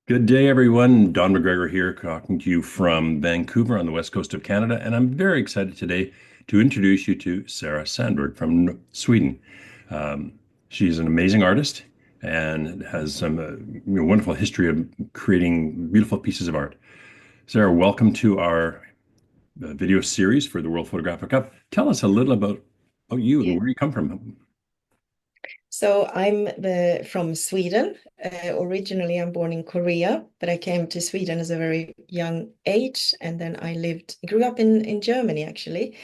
Good day, everyone. Don MacGregor here, talking to you from Vancouver on the west coast of Canada. And I'm very excited today to introduce you to Sara Sandberg from Sweden. Um, she's an amazing artist and has some wonderful history of creating beautiful pieces of art. Sarah, welcome to our video series for the World Photographic Cup. Tell us a little about you and Yeah. where you come from. So from Sweden. Originally, I'm born in Korea, but I came to Sweden as a very young age, and then grew up in Germany actually.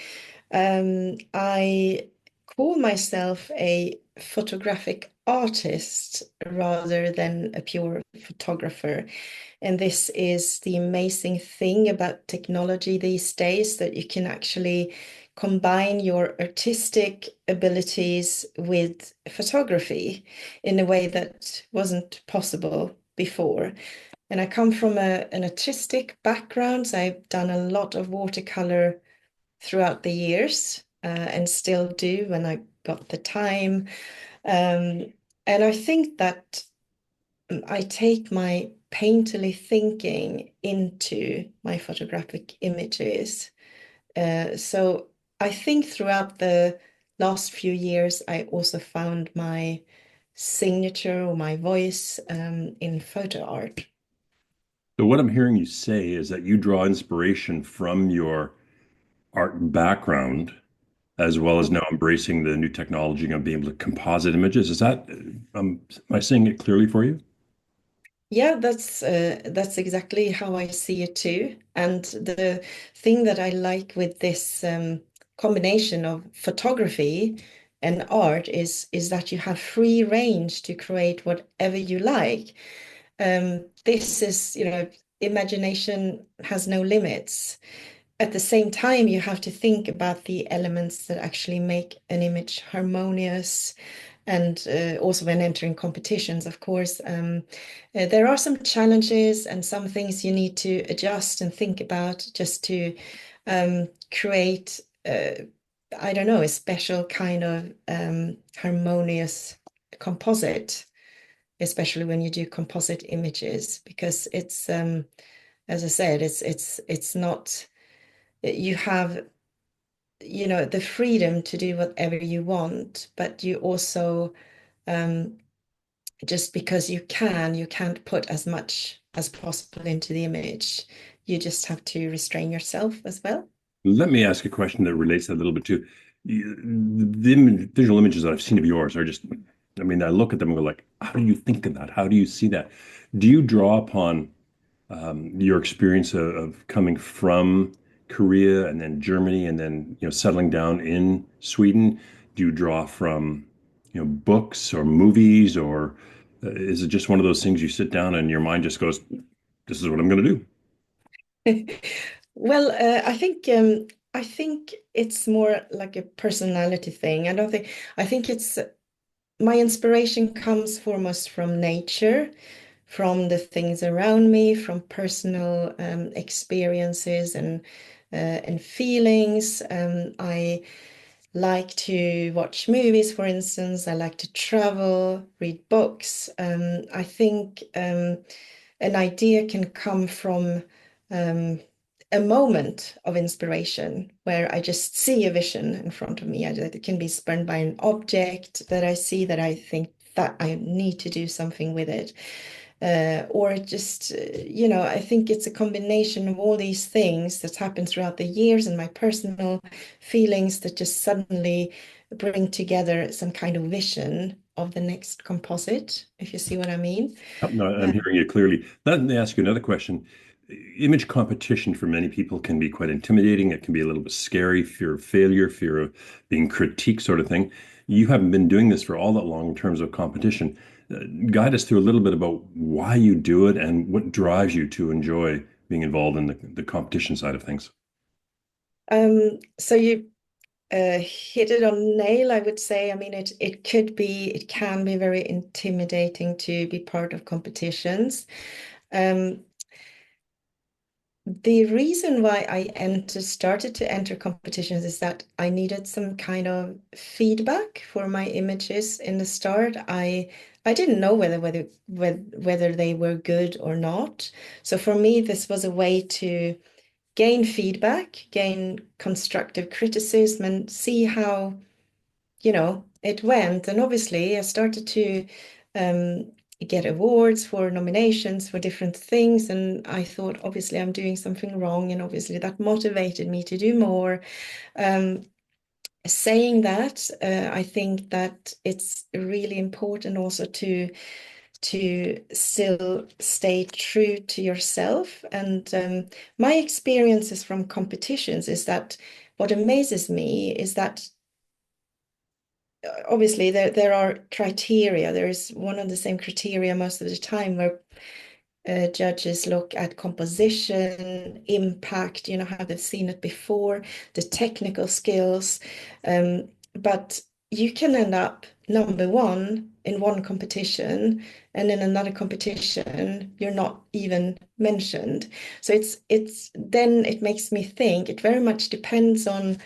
I call myself a photographic artist rather than a pure photographer. And this is the amazing thing about technology these days, that you can actually combine your artistic abilities with photography in a way that wasn't possible before. And I come from an artistic background, so I've done a lot of watercolor throughout the years, and still do when I got the time. Um, and I think that I take my painterly thinking into my photographic images. So I think throughout the last few years, I also found my signature or my voice in photo art. So, what I'm hearing you say is that you draw inspiration from your art background as well as now embracing the new technology and being able to composite images. Is that, am I saying it clearly for you? Yeah, that's exactly how I see it too. And the thing that I like with this combination of photography and art is that you have free range to create whatever you like. This is, imagination has no limits. At the same time, you have to think about the elements that actually make an image harmonious. And also, when entering competitions, of course, there are some challenges and some things you need to adjust and think about just to create, I don't know, a special kind of harmonious composite, especially when you do composite images, because as I said, it's not you have the freedom to do whatever you want, but you also um, just because you can't put as much as possible into the image. You just have to restrain yourself as well. Let me ask a question that relates to that a little bit too. Visual images that I've seen of yours are just, I mean, I look at them and go like, how do you think of that? How do you see that? Do you draw upon your experience of coming from Korea and then Germany and then settling down in Sweden? Do you draw from books or movies, or is it just one of those things you sit down and your mind just goes, "This is what I'm going to do"? Well, I think it's more like a personality thing. I think it's my inspiration comes foremost from nature, from the things around me, from personal experiences and feelings. I like to watch movies, for instance. I like to travel, read books. I think an idea can come from um, a moment of inspiration where I just see a vision in front of me. It can be spurned by an object that I see that I think that I need to do something with it. Or just, I think it's a combination of all these things that's happened throughout the years and my personal feelings that just suddenly bring together some kind of vision of the next composite, if you see what I mean. No, I'm hearing you clearly. Let me ask you another question. Image competition for many people can be quite intimidating. It can be a little bit scary, fear of failure, fear of being critiqued, sort of thing. You haven't been doing this for all that long in terms of competition. Guide us through a little bit about why you do it and what drives you to enjoy being involved in the competition side of things. So you hit it on nail, I would say. I mean, it can be very intimidating to be part of competitions. Um, the reason why started to enter competitions is that I needed some kind of feedback for my images in the start. I didn't know whether they were good or not. So for me, this was a way to gain feedback, gain constructive criticism, and see how, it went. And obviously, I started to um, get awards for nominations for different things. And I thought, obviously, I'm doing something wrong. And obviously, that motivated me to do more. Um, Saying that, I think that it's really important also to still stay true to yourself. And my experiences from competitions is that what amazes me is that obviously there are criteria. There is one and the same criteria most of the time where judges look at composition, impact, have they seen it before, the technical skills. But you can end up number one in one competition, and in another competition, you're not even mentioned. So it's then it makes me think it very much depends on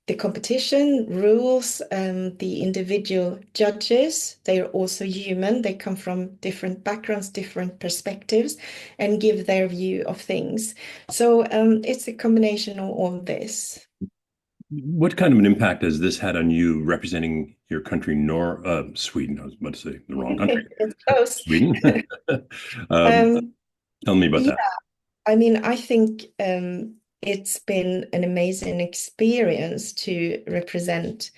the competition rules, the individual judges. They are also human. They come from different backgrounds, different perspectives, and give their view of things. So it's a combination of all this. What kind of an impact has this had on you representing your country, Sweden? I was about to say the wrong country, It's close. Sweden. um, Um, Tell me about yeah, that. I mean, I think it's been an amazing experience to represent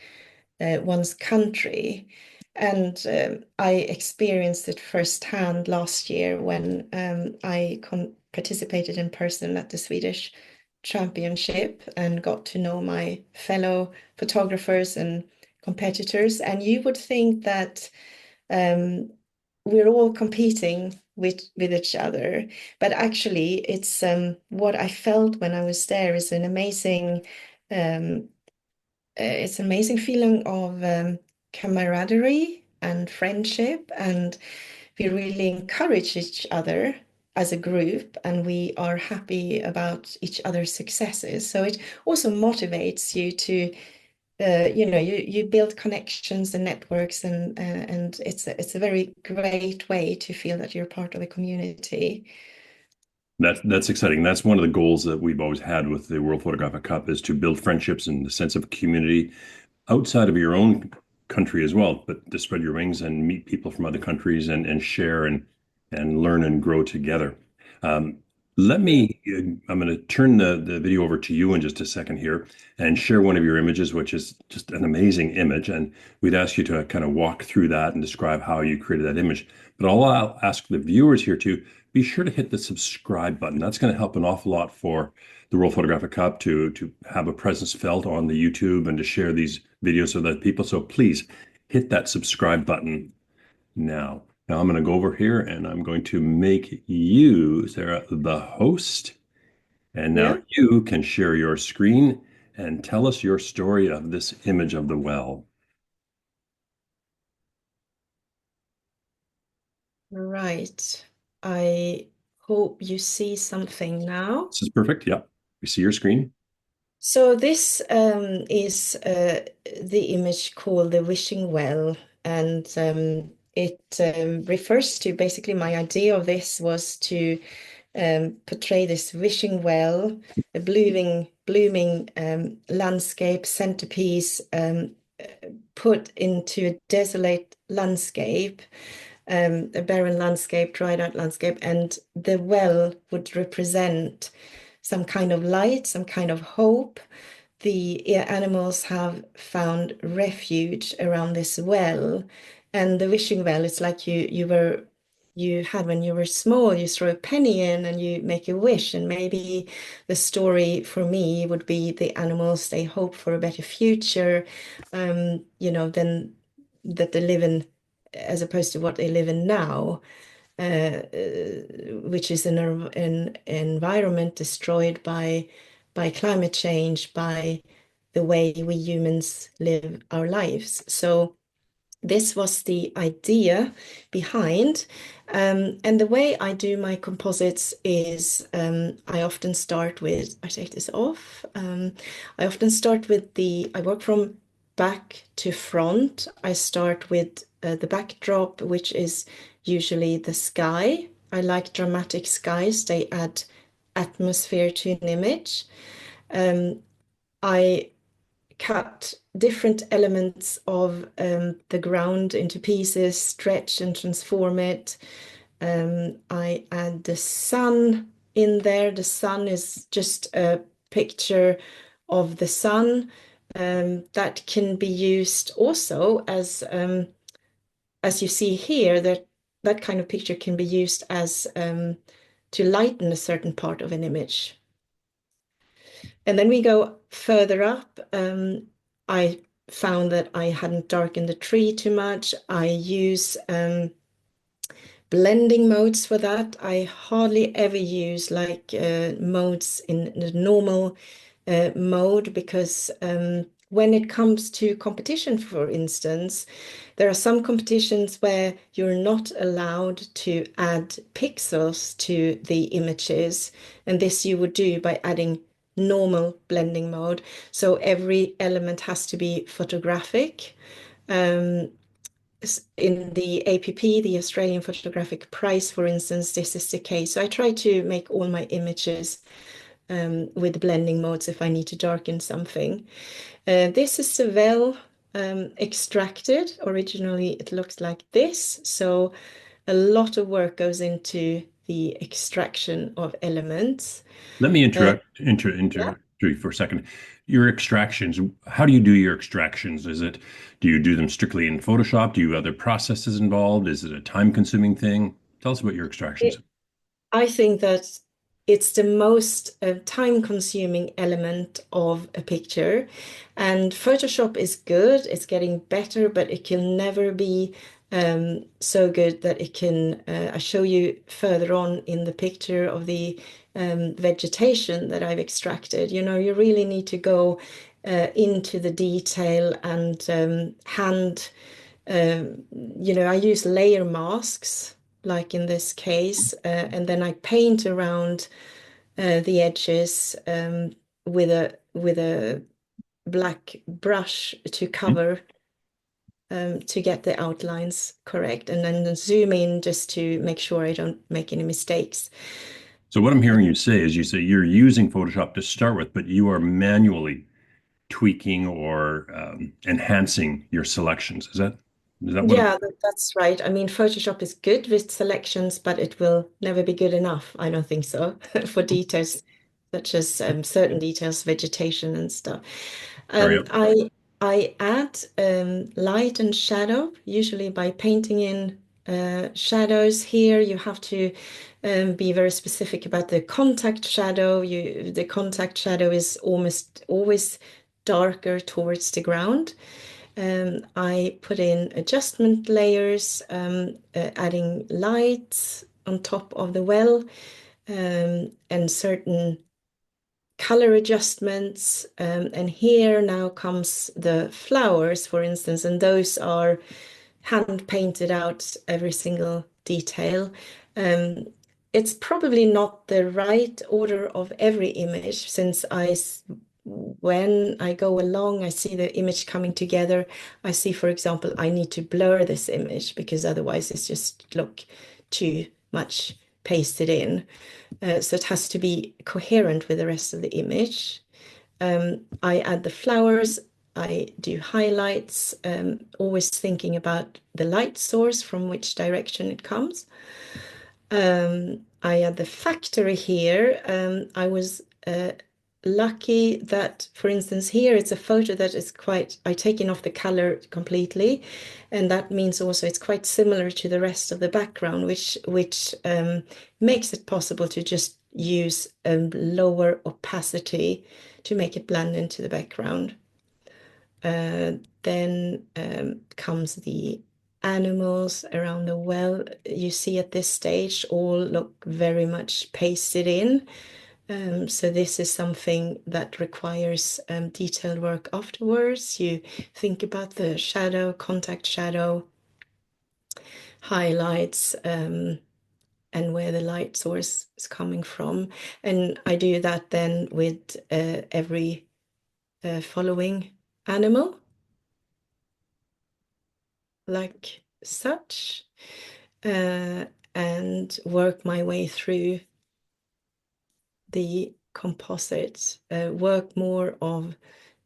one's country. And I experienced it firsthand last year when I participated in person at the Swedish Championship and got to know my fellow photographers and competitors. And you would think that um, we're all competing with each other, but actually, it's what I felt when I was there is an amazing um, it's an amazing feeling of camaraderie and friendship, and we really encourage each other as a group, and we are happy about each other's successes. So it also motivates you to, you build connections and networks, and it's a very great way to feel that you're part of a community. That's exciting. That's one of the goals that we've always had with the World Photographic Cup is to build friendships and a sense of community outside of your own country as well, but to spread your wings and meet people from other countries and share and learn and grow together. Um, I'm going to turn the video over to you in just a second here and share one of your images, which is just an amazing image. And we'd ask you to kind of walk through that and describe how you created that image. But I'll ask the viewers here to be sure to hit the subscribe button. That's going to help an awful lot for the World Photographic Cup to have a presence felt on the YouTube and to share these videos so that people. So please hit that subscribe button now. Now I'm going to go over here and I'm going to make you, Sarah, the host. And now Yeah. you can share your screen and tell us your story of this image of the well. Right. I hope you see something now. This is perfect. Yep. We see your screen. So this is the image called the wishing well, and it refers to basically my idea of this was to portray this wishing well, a blooming landscape centerpiece put into a desolate landscape, a barren landscape, dried out landscape, and the well would represent some kind of light, some kind of hope. The animals have found refuge around this well, and the wishing well, it's like you had when you were small, you throw a penny in and you make a wish, and maybe the story for me would be the animals, they hope for a better future, than that they live in, as opposed to what they live in now, which is an environment destroyed by climate change, by the way we humans live our lives. So This was the idea behind. And the way I do my composites is I often start with, I take this off. I often start with I work from back to front. I start with the backdrop, which is usually the sky. I like dramatic skies, they add atmosphere to an image. I cut different elements of the ground into pieces, stretch and transform it. I add the sun in there. The sun is just a picture of the sun that can be used also as you see here, that kind of picture can be used as to lighten a certain part of an image. And then we go further up. I found that I hadn't darkened the tree too much. I use blending modes for that. I hardly ever use like modes in the normal mode because when it comes to competition, for instance, there are some competitions where you're not allowed to add pixels to the images, and this you would do by adding normal blending mode. So every element has to be photographic. Um, in the APP, the Australian Photographic Prize, for instance, this is the case. So I try to make all my images with blending modes if I need to darken something. This is the well extracted. Originally, it looks like this. So a lot of work goes into the extraction of elements. Let me Uh, yeah. interrupt you for a second. Your extractions, how do you do your extractions? Do you do them strictly in Photoshop? Do you have other processes involved? Is it a time-consuming thing? Tell us about your extractions. I think that it's the most time-consuming element of a picture. And Photoshop is good, it's getting better, but it can never be so good that it can. I show you further on in the picture of the vegetation that I've extracted. You know, you really need to go into the detail and I use layer masks, like in this case, and then I paint around the edges with a black brush to cover to get the outlines correct, and then zoom in just to make sure I don't make any mistakes. So what I'm hearing you say is you say you're using Photoshop to start with, but you are manually tweaking or enhancing your selections. Is that what? Yeah, that's right. I mean, Photoshop is good with selections, but it will never be good enough. I don't think so for details such as certain details, vegetation and stuff. Sorry. Um, I I add light and shadow, usually by painting in shadows. Here, you have to be very specific about the contact shadow. The contact shadow is almost always darker towards the ground. I put in adjustment layers, adding lights on top of the well, and certain color adjustments. And here now comes the flowers, for instance, and those are hand painted out every single detail. Um, it's probably not the right order of every image since when I go along, I see the image coming together. I see, for example, I need to blur this image because otherwise it's just look too much pasted in. So it has to be coherent with the rest of the image. I add the flowers, I do highlights, always thinking about the light source from which direction it comes. I add the factory here. I was lucky that, for instance, here it's a photo that is I've taken off the color completely, and that means also it's quite similar to the rest of the background, which makes it possible to just use a lower opacity to make it blend into the background. Then comes the animals around the well. You see at this stage all look very much pasted in. So this is something that requires detailed work afterwards. You think about the shadow, contact shadow, highlights, and where the light source is coming from. And I do that then with every following animal, like such, uh, and work my way through the composite, work more of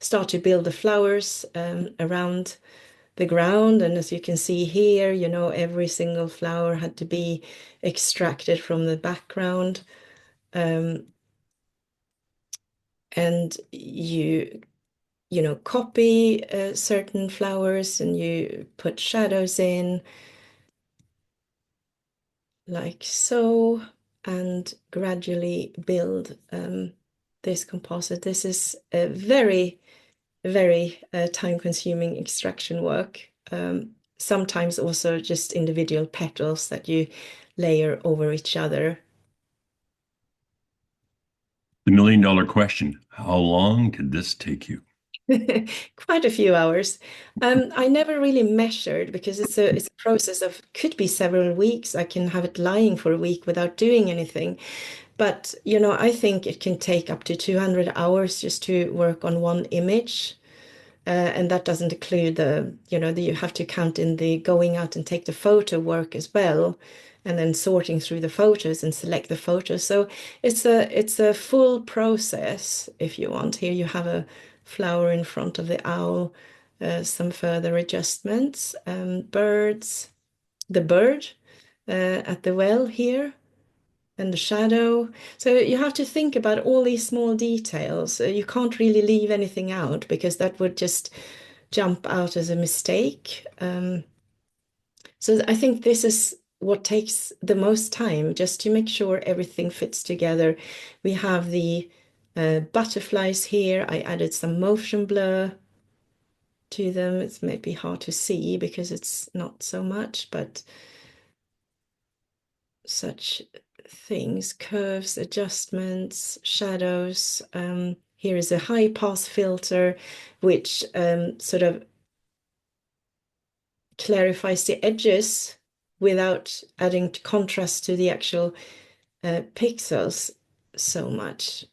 start to build the flowers around the ground. And as you can see here, you know, every single flower had to be extracted from the background. Um, and you know, copy certain flowers and you put shadows in like so, and gradually build this composite. This is a very time-consuming extraction work. Sometimes also just individual petals that you layer over each other. The million dollar question, how long did this take you? Quite a few hours. I never really measured because it's a process of could be several weeks. I can have it lying for a week without doing anything. But you know, I think it can take up to 200 hours just to work on one image. And that doesn't include the, you know, you have to count in the going out and take the photo work as well, and then sorting through the photos and select the photos. So it's a full process if you want. Here you have a flower in front of the owl, some further adjustments, birds, the bird at the well here and the shadow. So you have to think about all these small details. You can't really leave anything out because that would just jump out as a mistake. So I think this is what takes the most time, just to make sure everything fits together. We have the butterflies here. I added some motion blur to them. It's maybe hard to see because it's not so much, but such things, curves, adjustments, shadows. Here is a high pass filter, which sort of clarifies the edges without adding contrast to the actual pixels so much.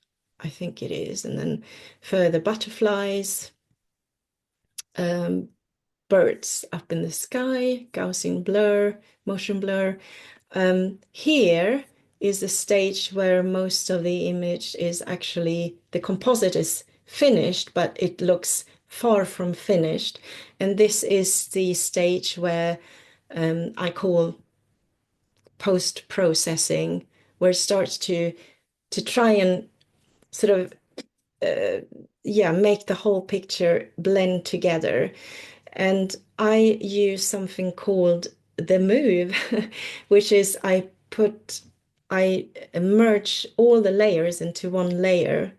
I think it is. And then further butterflies, um, birds up in the sky, Gaussian blur, motion blur. Here is the stage where most of the image is actually, the composite is finished, but it looks far from finished. And this is the stage where I call post-processing, where it starts to try and sort of yeah, make the whole picture blend together. And I use something called the move, which is I merge all the layers into one layer.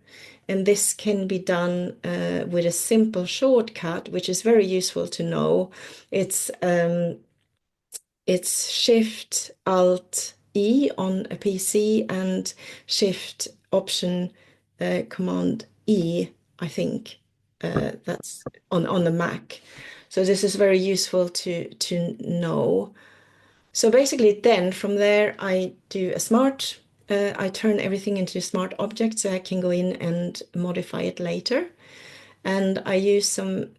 And this can be done with a simple shortcut, which is very useful to know. It's Shift Alt E on a PC and Shift Option Command E, I think. That's on the Mac. So this is very useful to know. So basically then from there I do a smart, I turn everything into a smart object so I can go in and modify it later. And I use some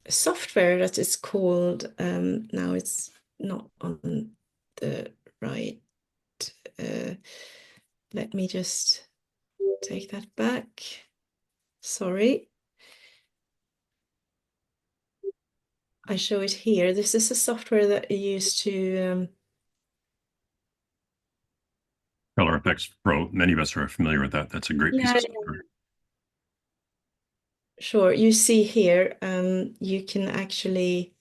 software that is called, now it's not on the right, uh, let me just take that back. Sorry. I show it here. This is a software that you use to Color Effects Pro. Many of us are familiar with that. That's a great piece yeah, of software. sure. You see here, you can actually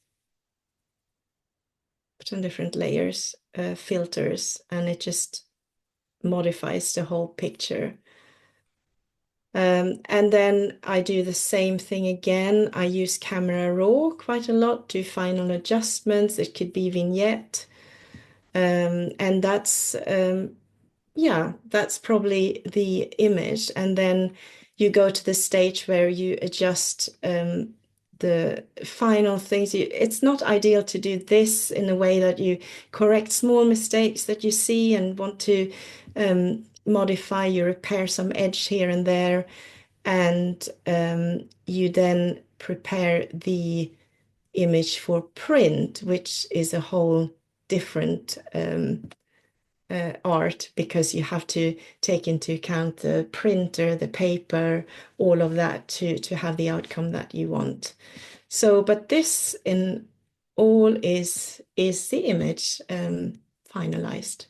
put on different layers, filters, and it just modifies the whole picture. And then I do the same thing again. I use Camera Raw quite a lot to final adjustments. It could be vignette. And that's Yeah, that's probably the image. And then you go to the stage where you adjust the final things. It's not ideal to do this in a way that you correct small mistakes that you see and want to modify. You repair some edge here and there, and you then prepare the image for print, which is a whole different art because you have to take into account the printer, the paper, all of that to have the outcome that you want. So, but this in all is the image finalized.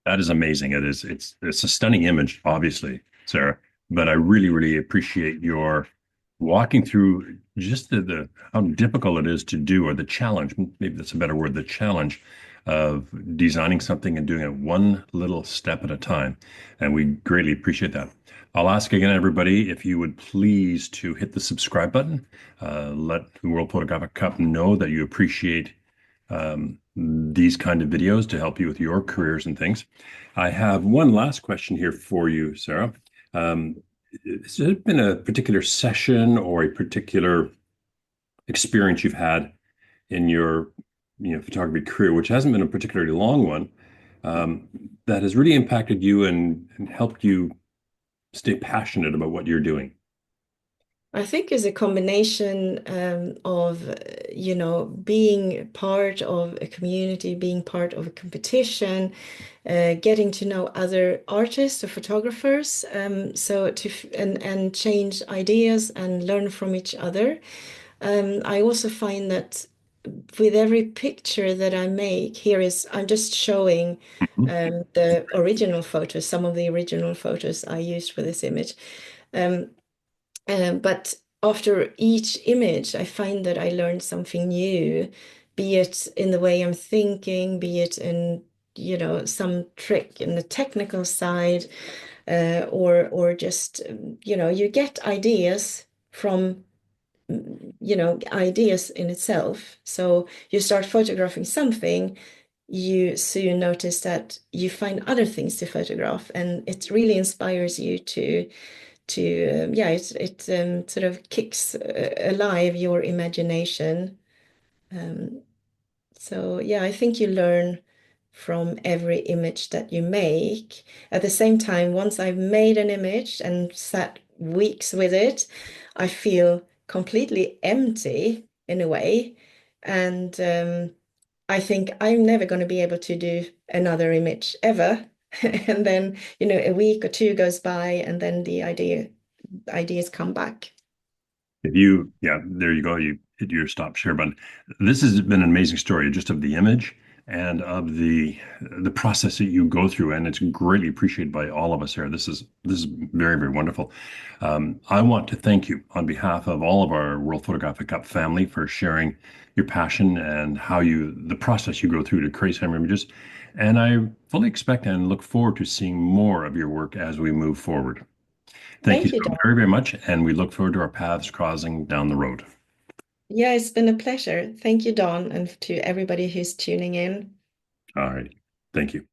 That is amazing. It is. It's a stunning image, obviously, Sarah. But I really, really appreciate your walking through just the how difficult it is to do, or the challenge. Maybe that's a better word. The challenge of designing something and doing it one little step at a time. And we greatly appreciate that. I'll ask again, everybody, if you would please to hit the subscribe button. Let the World Photographic Cup know that you appreciate these kind of videos to help you with your careers and things. I have one last question here for you, Sarah. Um, has there been a particular session or a particular experience you've had in your, photography career, which hasn't been a particularly long one, that has really impacted you and helped you stay passionate about what you're doing? I think is a combination of, being part of a community, being part of a competition, getting to know other artists or photographers, so and change ideas and learn from each other. I also find that with every picture that I make, I'm just showing Mhm. the original photos, some of the original photos I used for this image. Um, but after each image, I find that I learned something new, be it in the way I'm thinking, be it in, some trick in the technical side, or just, you get ideas from, ideas in itself. So you start photographing something, you soon notice that you find other things to photograph, and it really inspires you to yeah, it sort of kicks alive your imagination. Um, so yeah, I think you learn from every image that you make. At the same time, once I've made an image and sat weeks with it, I feel completely empty in a way. And I think I'm never going to be able to do another image ever. And then, a week or two goes by, and then the ideas come back. Yeah, there you go. You hit your stop share button. This has been an amazing story, just of the image and of the process that you go through, and it's greatly appreciated by all of us here. This is very, very wonderful. I want to thank you on behalf of all of our World Photographic Cup family for sharing your passion and the process you go through to create some images. And I fully expect and look forward to seeing more of your work as we move forward. Thank you Thank you, so Don. very, very much, and we look forward to our paths crossing down the road. Yeah, it's been a pleasure. Thank you, Don, and to everybody who's tuning in. All right. Thank you.